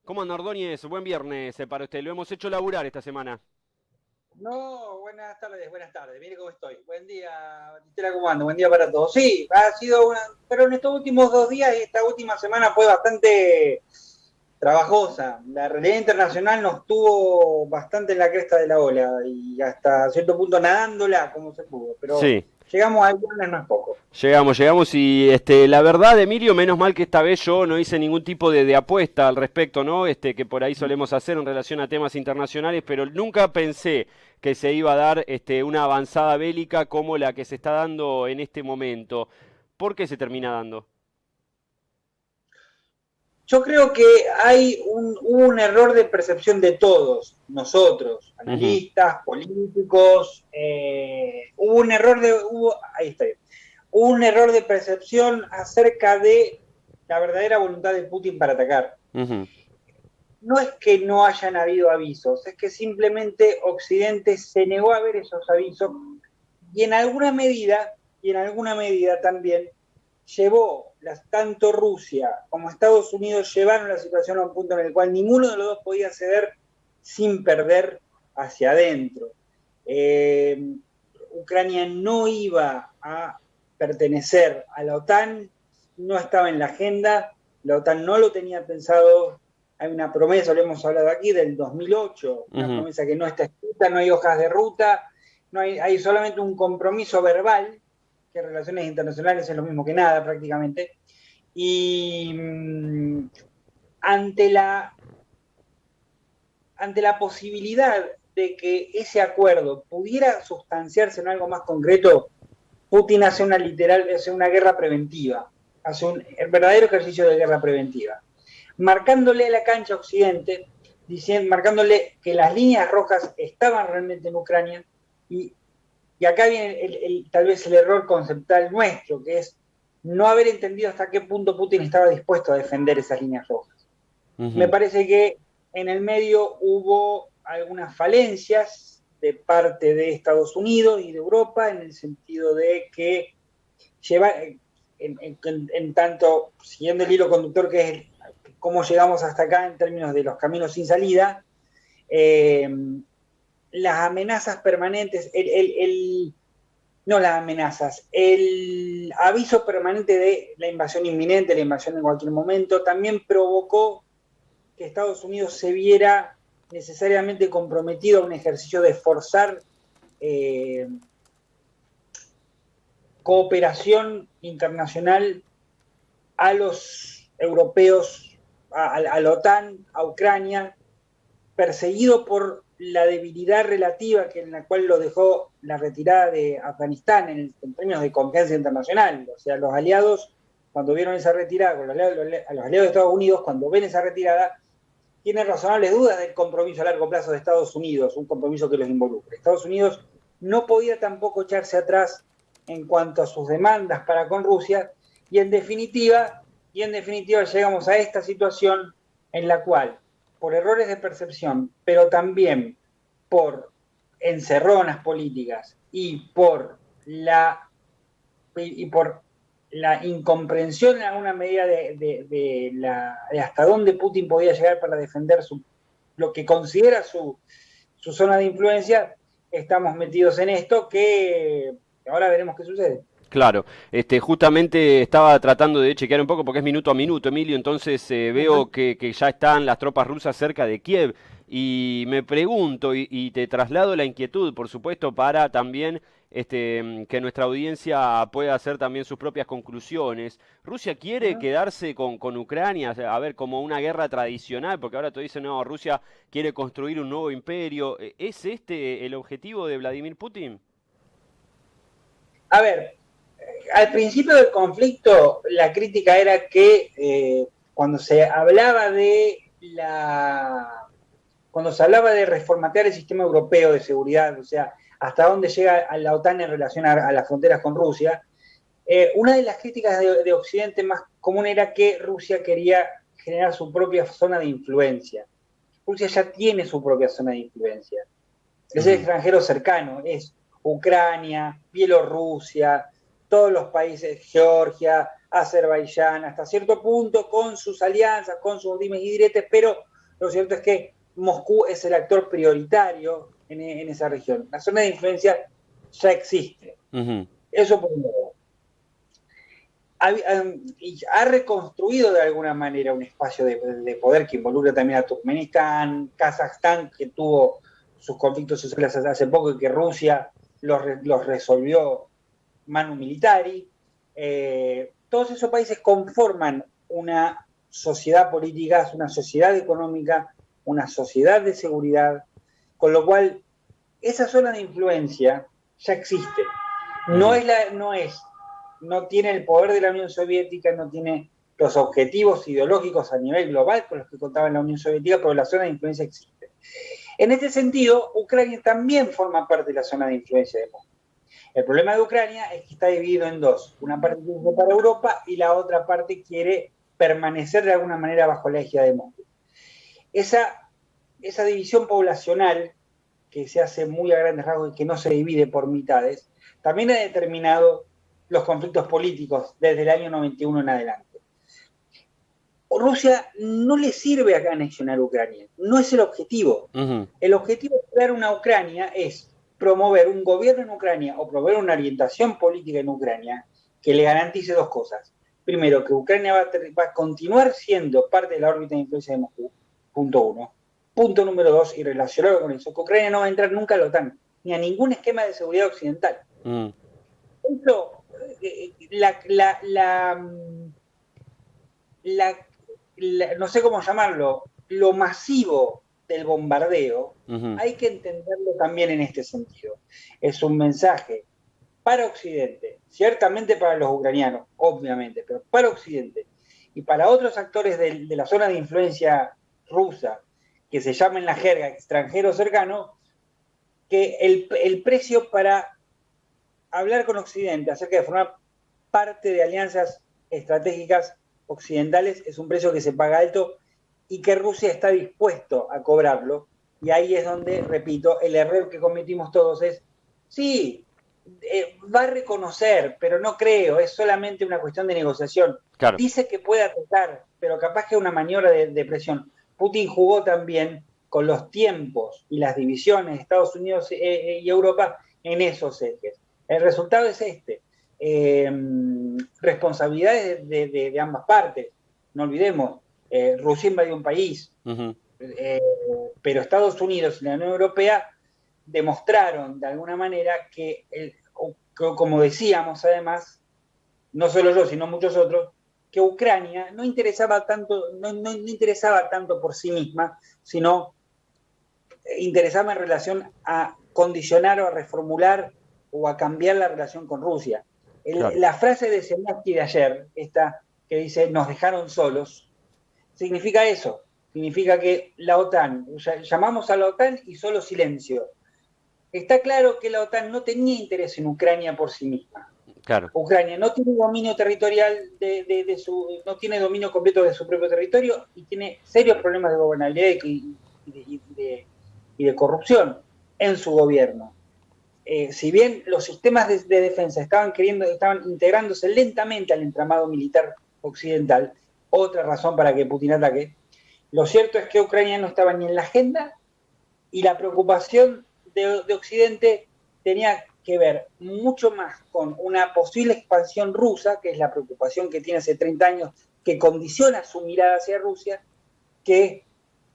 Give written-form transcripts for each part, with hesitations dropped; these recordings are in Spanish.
¿Cómo anda Ordóñez? Buen viernes para usted. Lo hemos hecho laburar esta semana. No, buenas tardes, buenas tardes. Mire cómo estoy. Buen día, Batistela, ¿cómo ando? Buen día para todos. Sí, ha sido una. Pero en estos últimos 2 días y esta última semana fue bastante trabajosa. La realidad internacional nos tuvo bastante en la cresta de la ola y hasta cierto punto nadándola como se pudo. Pero Sí, llegamos al viernes, no es poco. llegamos y la verdad, Emilio, menos mal que esta vez yo no hice ningún tipo de apuesta al respecto, ¿no? Que por ahí solemos hacer en relación a temas internacionales, pero nunca pensé que se iba a dar una avanzada bélica como la que se está dando en este momento. ¿Por qué se termina dando? Yo creo que hubo un error de percepción de todos, nosotros, Ujú. analistas, políticos, ahí está, hubo un error de percepción acerca de la verdadera voluntad de Putin para atacar. Ujú. No es que no hayan habido avisos, es que simplemente Occidente se negó a ver esos avisos y en alguna medida, también tanto Rusia como Estados Unidos llevaron la situación a un punto en el cual ninguno de los dos podía ceder sin perder hacia adentro. Eh, Ucrania no iba a pertenecer a la OTAN, no estaba en la agenda, la OTAN no lo tenía pensado. Hay una promesa, lo hemos hablado aquí, del 2008, una Ujú. promesa que no está escrita, no hay hojas de ruta, hay solamente un compromiso verbal, que relaciones internacionales es lo mismo que nada prácticamente, y ante la, ante la posibilidad de que ese acuerdo pudiera sustanciarse en algo más concreto, Putin hace una guerra preventiva, hace un verdadero ejercicio de guerra preventiva, marcándole la cancha a Occidente, marcándole que las líneas rojas estaban realmente en Ucrania, y, y acá viene tal vez el error conceptual nuestro, que es no haber entendido hasta qué punto Putin estaba dispuesto a defender esas líneas rojas. Me Ujú. parece que en el medio hubo algunas falencias de parte de Estados Unidos y de Europa en el sentido de que lleva, en tanto, siguiendo el hilo conductor que es cómo llegamos hasta acá en términos de los caminos sin salida, eh, las amenazas permanentes, no las amenazas, el aviso permanente de la invasión inminente, la invasión en cualquier momento, también provocó que Estados Unidos se viera necesariamente comprometido a un ejercicio de forzar eh, cooperación internacional a los europeos, a la OTAN, a Ucrania, perseguido por la debilidad relativa que en la cual lo dejó la retirada de Afganistán en términos de confianza internacional. O sea, los aliados, cuando vieron esa retirada, a los aliados de Estados Unidos, cuando ven esa retirada, tienen razonables dudas del compromiso a largo plazo de Estados Unidos, un compromiso que los involucre. Estados Unidos no podía tampoco echarse atrás en cuanto a sus demandas para con Rusia, y en definitiva llegamos a esta situación en la cual, por errores de percepción, pero también por encerronas políticas y por la incomprensión en alguna medida de hasta dónde Putin podía llegar para defender lo que considera su zona de influencia, estamos metidos en esto que ahora veremos qué sucede. Claro, justamente estaba tratando de chequear un poco porque es minuto a minuto, Emilio, entonces Uh -huh. veo que ya están las tropas rusas cerca de Kiev y me pregunto y te traslado la inquietud, por supuesto, para también que nuestra audiencia pueda hacer también sus propias conclusiones. ¿Rusia Uh quiere -huh. quedarse con Ucrania, o sea, a ver, como una guerra tradicional? Porque ahora te dicen, no, Rusia quiere construir un nuevo imperio. ¿Es este el objetivo de Vladimir Putin? A ver, al principio del conflicto la crítica era que cuando se hablaba de cuando se hablaba de reformatear el sistema europeo de seguridad, o sea, hasta dónde llega a la OTAN en relación a las fronteras con Rusia, una de las críticas de Occidente más común era que Rusia quería generar su propia zona de influencia. Rusia ya tiene su propia zona de influencia. Es el Ujú. extranjero cercano, es Ucrania, Bielorrusia, todos los países, Georgia, Azerbaiyán, hasta cierto punto con sus alianzas, con sus dimes y diretes, pero lo cierto es que Moscú es el actor prioritario en esa región. La zona de influencia ya existe. Eso por un lado. Ha reconstruido de alguna manera un espacio de poder que involucra también a Turkmenistán, Kazajstán, que tuvo sus conflictos sociales hace poco y que Rusia los resolvió manu militari. Todos esos países conforman una sociedad política, una sociedad económica, una sociedad de seguridad, con lo cual esa zona de influencia ya existe. No tiene el poder de la Unión Soviética, no tiene los objetivos ideológicos a nivel global con los que contaba la Unión Soviética, pero la zona de influencia existe. En este sentido, Ucrania también forma parte de la zona de influencia de Moscú. El problema de Ucrania es que está dividido en dos. Una parte quiere ir para Europa y la otra parte quiere permanecer de alguna manera bajo la égida de Moscú. Esa división poblacional, que se hace muy a grandes rasgos y que no se divide por mitades, también ha determinado los conflictos políticos desde el año 91 en adelante. Rusia no le sirve a anexionar Ucrania, no es el objetivo. El objetivo de crear una Ucrania es promover un gobierno en Ucrania o promover una orientación política en Ucrania que le garantice dos cosas. Primero, que Ucrania va a continuar siendo parte de la órbita de influencia de Moscú, punto uno. Punto número dos, y relacionado con eso, que Ucrania no va a entrar nunca a la OTAN, ni a ningún esquema de seguridad occidental. Eso, no sé cómo llamarlo, lo masivo del bombardeo, hay que entenderlo también en este sentido. Es un mensaje para Occidente, ciertamente para los ucranianos, obviamente, pero para Occidente y para otros actores de la zona de influencia rusa, que se llama en la jerga extranjero cercano, que el precio para hablar con Occidente acerca de formar parte de alianzas estratégicas occidentales es un precio que se paga alto y que Rusia está dispuesto a cobrarlo. Y ahí es donde, repito, el error que cometimos todos es, sí, va a reconocer, pero no creo, es solamente una cuestión de negociación. Claro. Dice que puede atacar, pero capaz que es una maniobra de presión. Putin jugó también con los tiempos y las divisiones de Estados Unidos y Europa en esos ejes. El resultado es este. Responsabilidades de ambas partes. No olvidemos, Rusia invadió un país, pero Estados Unidos y la Unión Europea demostraron de alguna manera que, como decíamos además, no solo yo, sino muchos otros, que Ucrania no interesaba tanto por sí misma, sino interesaba en relación a condicionar o a reformular o a cambiar la relación con Rusia. Claro. La frase de Zelensky de ayer, esta que dice, nos dejaron solos, significa eso. Significa que la OTAN, llamamos a la OTAN y solo silencio. Está claro que la OTAN no tenía interés en Ucrania por sí misma. Claro. Ucrania no tiene dominio territorial no tiene dominio completo de su propio territorio y tiene serios problemas de gobernabilidad y de corrupción en su gobierno. Si bien los sistemas de defensa estaban integrándose lentamente al entramado militar occidental, otra razón para que Putin ataque, lo cierto es que Ucrania no estaba ni en la agenda y la preocupación de Occidente tenía que ver mucho más con una posible expansión rusa, que es la preocupación que tiene hace 30 años, que condiciona su mirada hacia Rusia, que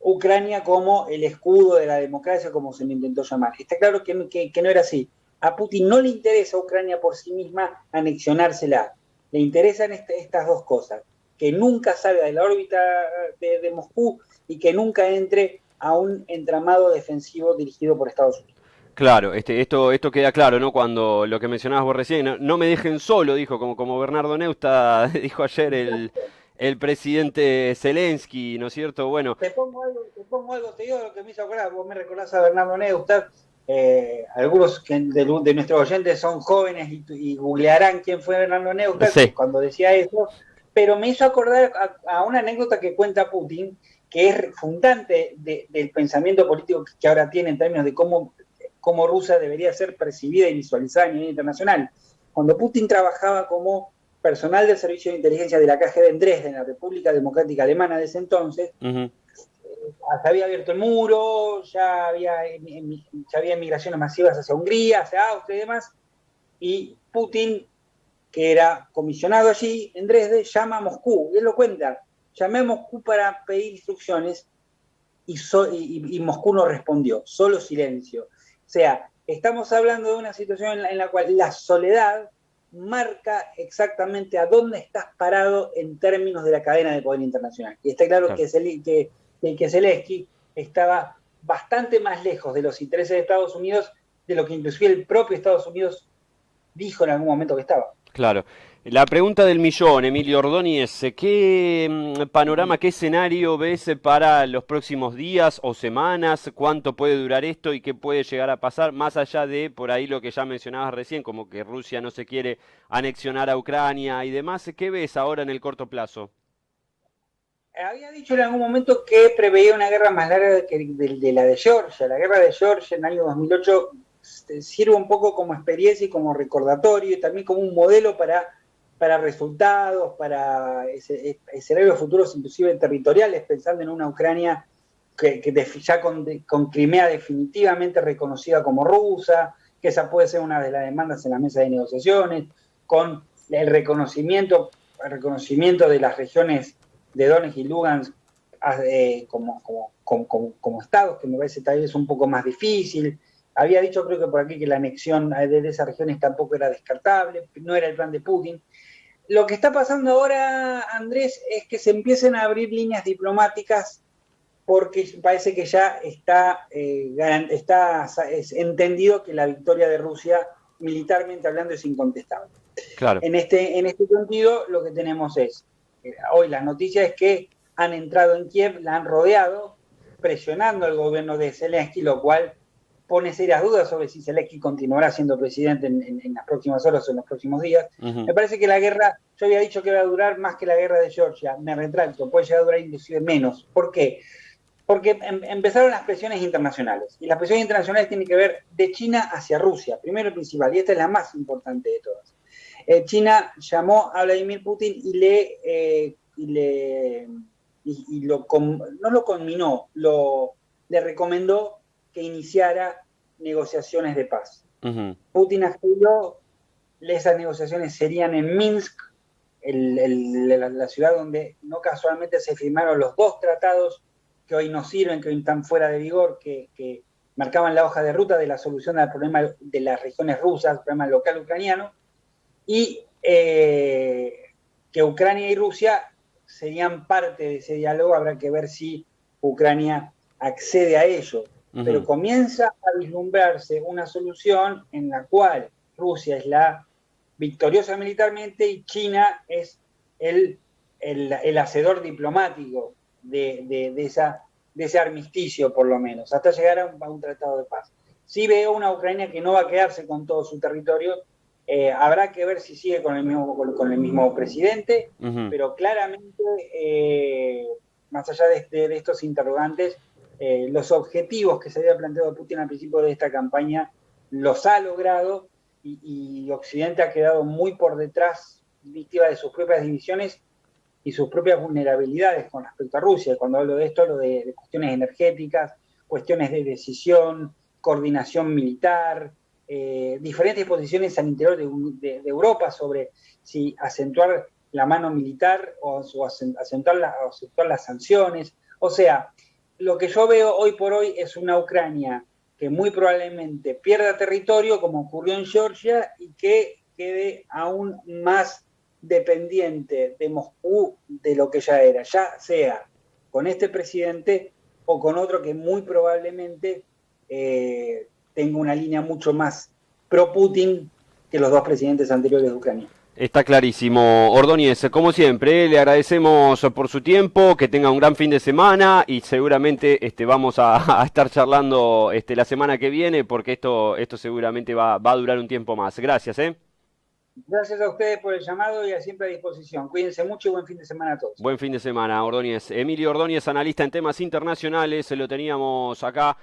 Ucrania como el escudo de la democracia, como se le intentó llamar. Está claro que no era así. A Putin no le interesa a Ucrania por sí misma anexionársela. Le interesan estas dos cosas, que nunca salga de la órbita de Moscú y que nunca entre a un entramado defensivo dirigido por Estados Unidos. Claro, esto queda claro, ¿no? Cuando lo que mencionabas vos recién, no me dejen solo, dijo, como Bernardo Neustadt dijo ayer el presidente Zelensky, ¿no es cierto? Bueno. Te pongo algo, te digo lo que me hizo acordar, vos me recordás a Bernardo Neustadt, algunos de nuestros oyentes son jóvenes y googlearán quién fue Bernardo Neustadt sí. Cuando decía eso, pero me hizo acordar a una anécdota que cuenta Putin, que es fundante del pensamiento político que ahora tiene en términos de cómo Rusia debería ser percibida y visualizada a nivel internacional. Cuando Putin trabajaba como personal del servicio de inteligencia de la KGB en Dresden, la República Democrática Alemana de ese entonces, se había abierto el muro, ya había migraciones masivas hacia Hungría, hacia Austria y demás, y Putin, que era comisionado allí en Dresde, llama a Moscú, y él lo cuenta, llamé a Moscú para pedir instrucciones y Moscú no respondió, solo silencio. O sea, estamos hablando de una situación en la cual la soledad marca exactamente a dónde estás parado en términos de la cadena de poder internacional. Y está claro Claro. que Zelensky estaba bastante más lejos de los intereses de Estados Unidos de lo que inclusive el propio Estados Unidos dijo en algún momento que estaba. Claro. La pregunta del millón, Emilio Ordóñez, ¿qué panorama, qué escenario ves para los próximos días o semanas? ¿Cuánto puede durar esto y qué puede llegar a pasar? Más allá de por ahí lo que ya mencionabas recién, como que Rusia no se quiere anexionar a Ucrania y demás, ¿qué ves ahora en el corto plazo? Había dicho en algún momento que preveía una guerra más larga que de la de Georgia. La guerra de Georgia en el año 2008 sirve un poco como experiencia y como recordatorio y también como un modelo para resultados, para escenarios futuros inclusive territoriales, pensando en una Ucrania que ya con Crimea definitivamente reconocida como rusa, que esa puede ser una de las demandas en la mesa de negociaciones, con el reconocimiento de las regiones de Donetsk y Lugansk como estados, que me parece tal vez un poco más difícil. Había dicho, creo que por aquí, que la anexión de esas regiones tampoco era descartable, no era el plan de Putin. Lo que está pasando ahora, Andrés, es que se empiecen a abrir líneas diplomáticas porque parece que ya es entendido que la victoria de Rusia, militarmente hablando, es incontestable. Claro. En este sentido, lo que tenemos es, hoy la noticia es que han entrado en Kiev, la han rodeado, presionando al gobierno de Zelensky, lo cual pone serias dudas sobre si Zelensky continuará siendo presidente en las próximas horas o en los próximos días. Ujú. Me parece que la guerra, yo había dicho que iba a durar más que la guerra de Georgia, me retracto, puede llegar a durar inclusive menos. ¿Por qué? Porque empezaron las presiones internacionales, y las presiones internacionales tienen que ver de China hacia Rusia, primero y principal, y esta es la más importante de todas. China llamó a Vladimir Putin no lo conminó, le recomendó que iniciara negociaciones de paz. Ujú. Putin accedió, esas negociaciones serían en Minsk, la ciudad donde no casualmente se firmaron los dos tratados que hoy no sirven, que hoy están fuera de vigor, que marcaban la hoja de ruta de la solución al problema de las regiones rusas, el problema local ucraniano, y que Ucrania y Rusia serían parte de ese diálogo. Habrá que ver si Ucrania accede a ello, pero Ujú. comienza a vislumbrarse una solución en la cual Rusia es la victoriosa militarmente y China es el hacedor diplomático de ese armisticio, por lo menos, hasta llegar a un tratado de paz. Sí veo una Ucrania que no va a quedarse con todo su territorio. Habrá que ver si sigue con el mismo presidente, Ujú. pero claramente, más allá de estos interrogantes, los objetivos que se había planteado Putin al principio de esta campaña los ha logrado, y Occidente ha quedado muy por detrás, víctima de sus propias divisiones y sus propias vulnerabilidades con respecto a Rusia. Cuando hablo de esto, hablo de cuestiones energéticas, cuestiones de decisión, coordinación militar, diferentes posiciones al interior de Europa sobre si acentuar la mano militar o acentuar las sanciones. O sea, lo que yo veo hoy por hoy es una Ucrania que muy probablemente pierda territorio, como ocurrió en Georgia, y que quede aún más dependiente de Moscú de lo que ya era, ya sea con este presidente o con otro que muy probablemente tenga una línea mucho más pro-Putin que los dos presidentes anteriores de Ucrania. Está clarísimo. Ordóñez, como siempre, le agradecemos por su tiempo, que tenga un gran fin de semana y seguramente vamos a estar charlando la semana que viene porque esto seguramente va a durar un tiempo más. Gracias, ¿eh? Gracias a ustedes por el llamado y siempre a disposición. Cuídense mucho y buen fin de semana a todos. Buen fin de semana, Ordóñez. Emilio Ordóñez, analista en temas internacionales, lo teníamos acá.